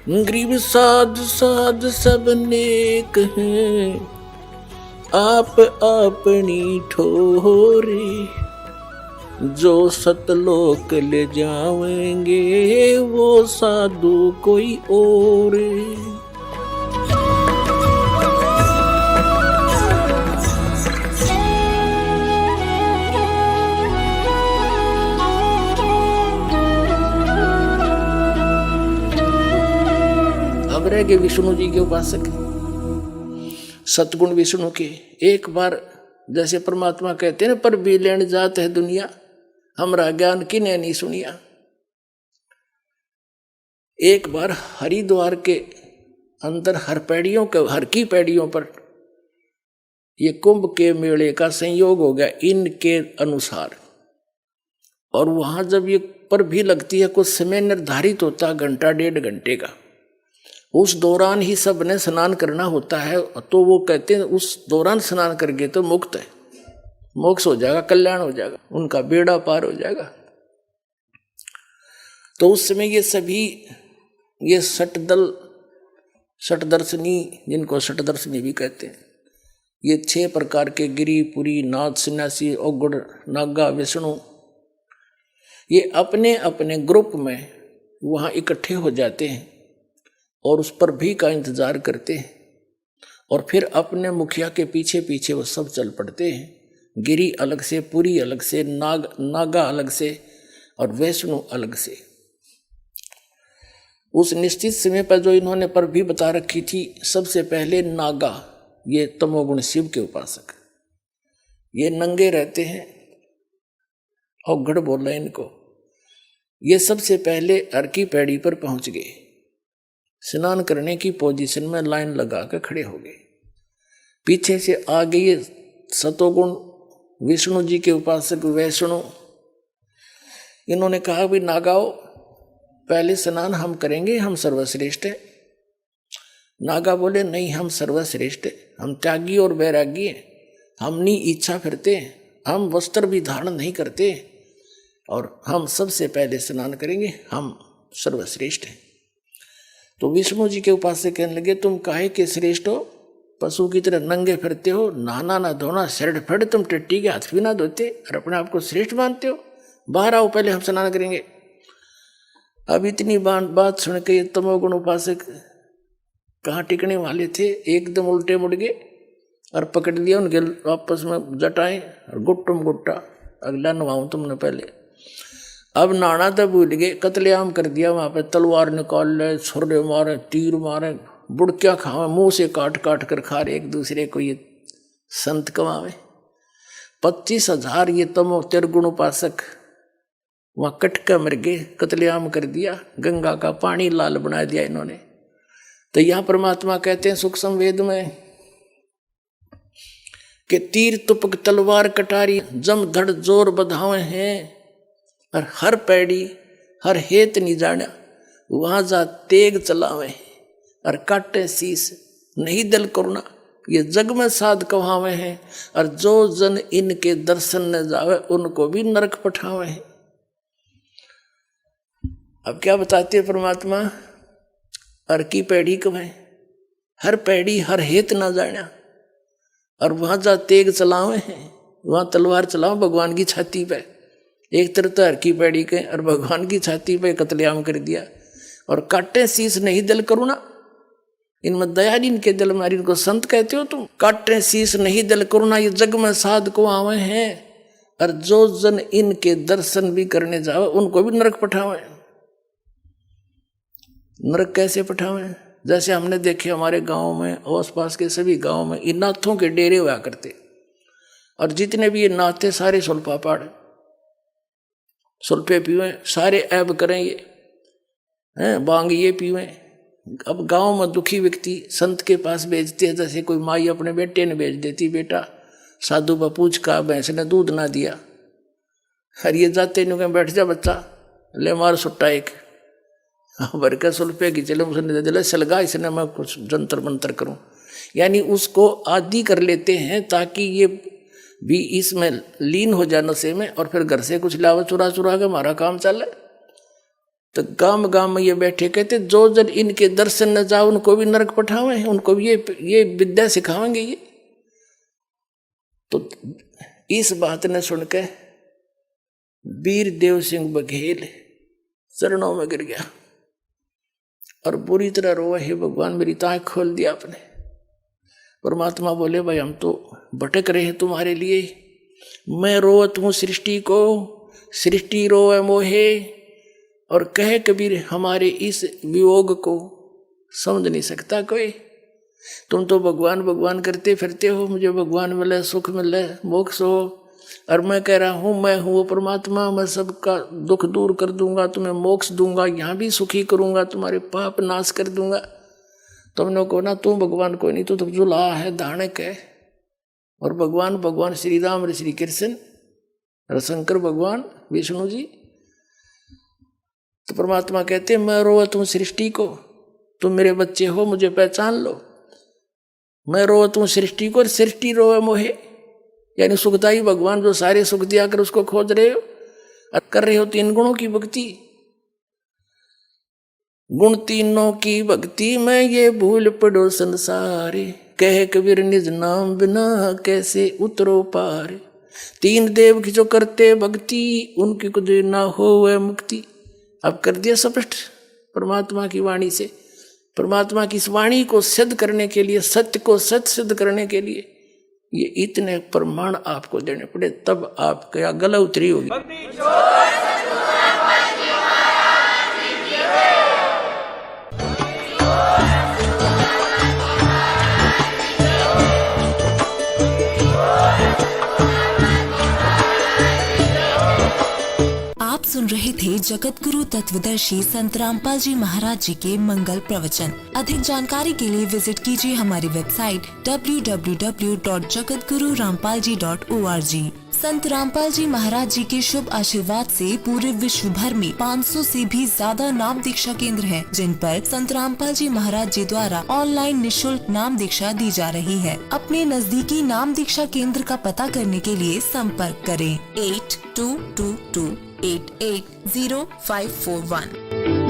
गरीब साध साध सब नेक हैं, आप अपनी ठोरे। जो सतलोक ले जाएंगे वो साधु कोई और। अब रह गए विष्णु जी के उपासक, सतगुण विष्णु के। एक बार जैसे परमात्मा कहते हैं पर भी लेन जात है दुनिया, हमरा ज्ञान किने नहीं सुनिया। एक बार हरिद्वार के अंदर हर की पैड़ियों पर ये कुंभ के मेले का संयोग हो गया इनके अनुसार। और वहां जब ये पर भी लगती है, कुछ समय निर्धारित होता, घंटा 1.5 घंटे का, उस दौरान ही सब ने स्नान करना होता है। तो वो कहते हैं उस दौरान स्नान करके तो मुक्त है, मोक्ष हो जाएगा, कल्याण हो जाएगा, उनका बेड़ा पार हो जाएगा। तो उस समय ये सभी ये षटदर्शनी, जिनको षटदर्शनी भी कहते हैं, ये 6 प्रकार के गिरी पुरी नाथ सन्यासी औगुड़ नागा विष्णु, ये अपने अपने ग्रुप में वहाँ इकट्ठे हो जाते हैं और उस पर भी का इंतजार करते हैं। और फिर अपने मुखिया के पीछे पीछे वो सब चल पड़ते हैं। गिरी अलग से, पुरी अलग से, नागा अलग से और वैष्णु अलग से। उस निश्चित समय पर जो इन्होंने पर भी बता रखी थी, सबसे पहले नागा, ये तमोगुण शिव के उपासक, ये नंगे रहते हैं, औगड़ बोला इनको। ये सबसे पहले हर की पैड़ी पर पहुंच गए, स्नान करने की पोजीशन में लाइन लगा कर खड़े हो गए। पीछे से आ गए सतोगुण विष्णु जी के उपासक वैष्णु। इन्होंने कहा भी नागाओ, पहले स्नान हम करेंगे, हम सर्वश्रेष्ठ है। नागा बोले नहीं, हम सर्वश्रेष्ठ है, हम त्यागी और वैरागी हैं, हम नहीं इच्छा फिरते, हम वस्त्र भी धारण नहीं करते और हम सबसे पहले स्नान करेंगे, हम सर्वश्रेष्ठ हैं। तो विष्णु जी के उपासक कहने लगे तुम काहे के श्रेष्ठ हो, पशु की तरह नंगे फिरते हो, नहाना ना धोना, शर्ट फट, तुम टट्टी के हाथ भी ना धोते और अपने आप को श्रेष्ठ मानते हो, बाहर आओ पहले हम स्नान करेंगे। अब इतनी बात सुन के ये तमोगुण उपासक कहाँ टिकने वाले थे, एकदम उल्टे मुड़ गए और पकड़ लिया उनके आपस में जटाएं और गुट्टुम गुट्टा, अगला नवाऊं तुमने पहले। अब नाना तो भूल गए, कत्लेआम कर दिया वहां पे, तलवार निकाल ले, छुरे मारे, तीर मारे, बुड़कियां खावे, मुंह से काट काट कर खा रहे एक दूसरे को, ये संत कमावे। 25,000 ये तमो तिरगुण उपासक वहां कटका मर गए, कत्लेआम कर दिया, गंगा का पानी लाल बना दिया इन्होंने। तो यहां परमात्मा कहते हैं सूक्ष्म वेद में कि तीर तुपक तलवार कटारी जम धड़ जोर बधावे हैं, और हर पैड़ी हर हेत नहीं जाना, वहां जा तेग चलावे और काटे शीस नहीं दल करुणा, ये जग में साध कहावे हैं, और जो जन इनके दर्शन न जावे उनको भी नरक पठावे हैं। अब क्या बताते हैं परमात्मा, हर की पैड़ी कब है, हर पैड़ी हर हेत ना जाना, और वहां जा तेग चलावे हैं, वहां तलवार चलाओ भगवान की छाती पे। एक तरफ तो हर की पैड़ी के और भगवान की छाती पे कत्लेआम कर दिया, और काटे शीस नहीं दल करुणा, इनमें दया नहीं इनके दिल में, इनको संत कहते हो तुम। काटे शीस नहीं दल करुणा, ये जग में साध को आवे हैं, और जो जन इनके दर्शन भी करने जावे उनको भी नरक पठावे। नरक कैसे पठावे, जैसे हमने देखे हमारे गांव में, आस पास के सभी गांव में इन नाथों के डेरे हुआ करते, और जितने भी ये नाथ थे सारे सुल्फा पाड़, सुल्फे पीवे, सारे ऐब करें ये हैं, बांग ये पीवे। अब गांव में दुखी व्यक्ति संत के पास भेजते हैं, जैसे कोई माई अपने बेटे ने भेज देती, बेटा साधु बा पूछ का भैंस ने दूध ना दिया, हर ये जाते नु बैठ जा बच्चा, ले मार सुट्टा एक भर के सुल्फे की, चले उसने दे दिला सलगा, इसने मैं कुछ जंतर मंतर करूं, यानी उसको आदि कर लेते हैं ताकि ये भी इसमें लीन हो जाए नशे में, और फिर घर से कुछ लावा चुरा चुरा के हमारा काम चले। तो गांव गांव में ये बैठे कहते जो जन इनके दर्शन न जाओ उनको भी नरक पठावे, उनको भी ये विद्या सिखाएंगे ये। तो इस बात ने सुनकर वीर देव सिंह बघेल चरणों में गिर गया और बुरी तरह रोआ, हे भगवान मेरी ताक खोल दिया आपने। परमात्मा बोले भाई हम तो भटक रहे हैं तुम्हारे लिए, मैं रोवत हूँ सृष्टि को, सृष्टि रोए मोहे। और कहे कबीर हमारे इस वियोग को समझ नहीं सकता कोई। तुम तो भगवान भगवान करते फिरते हो, मुझे भगवान मिले, सुख मिले, मोक्ष हो, और मैं कह रहा हूँ मैं हूँ वो परमात्मा, मैं सबका दुख दूर कर दूंगा, तुम्हें मोक्ष दूंगा, यहाँ भी सुखी करूंगा, तुम्हारे पाप नाश कर दूंगा। तुमने को ना तू भगवान कोई नहीं, तू तो जुला है, दानक है। और भगवान भगवान श्री राम और श्री कृष्ण और शंकर भगवान विष्णु जी। तो परमात्मा कहते मैं रोवत हूँ सृष्टि को, तुम मेरे बच्चे हो, मुझे पहचान लो। मैं रोवत हूँ सृष्टि को और सृष्टि रोए मोहे, यानी सुखदाई भगवान जो सारे सुख दिया कर उसको खोज रहे हो, कर रहे हो तीन गुणों की भक्ति। गुण तीनों की भक्ति में ये भूल पड़ो संसारे, कहे कबीर निज नाम बिना कैसे उतरो पार। तीन देव की जो करते भक्ति, उनकी कुछ ना हो वह मुक्ति। अब कर दिया स्पष्ट परमात्मा की वाणी से। परमात्मा की इस वाणी को सिद्ध करने के लिए, सत्य को सत्य सिद्ध करने के लिए ये इतने प्रमाण आपको देने पड़े, तब आपका गला उतरी होगी। आप सुन रहे थे जगत गुरु तत्वदर्शी संत रामपाल जी महाराज जी के मंगल प्रवचन। अधिक जानकारी के लिए विजिट कीजिए हमारी वेबसाइट www.jagatgururampalji.org। संत रामपाल जी महाराज जी के शुभ आशीर्वाद से पूरे विश्व भर में 500 से भी ज्यादा नाम दीक्षा केंद्र हैं, जिन पर संत रामपाल जी महाराज जी द्वारा ऑनलाइन निशुल्क नाम दीक्षा दी जा रही है। अपने नजदीकी नाम दीक्षा केंद्र का पता करने के लिए संपर्क करें 8222880541।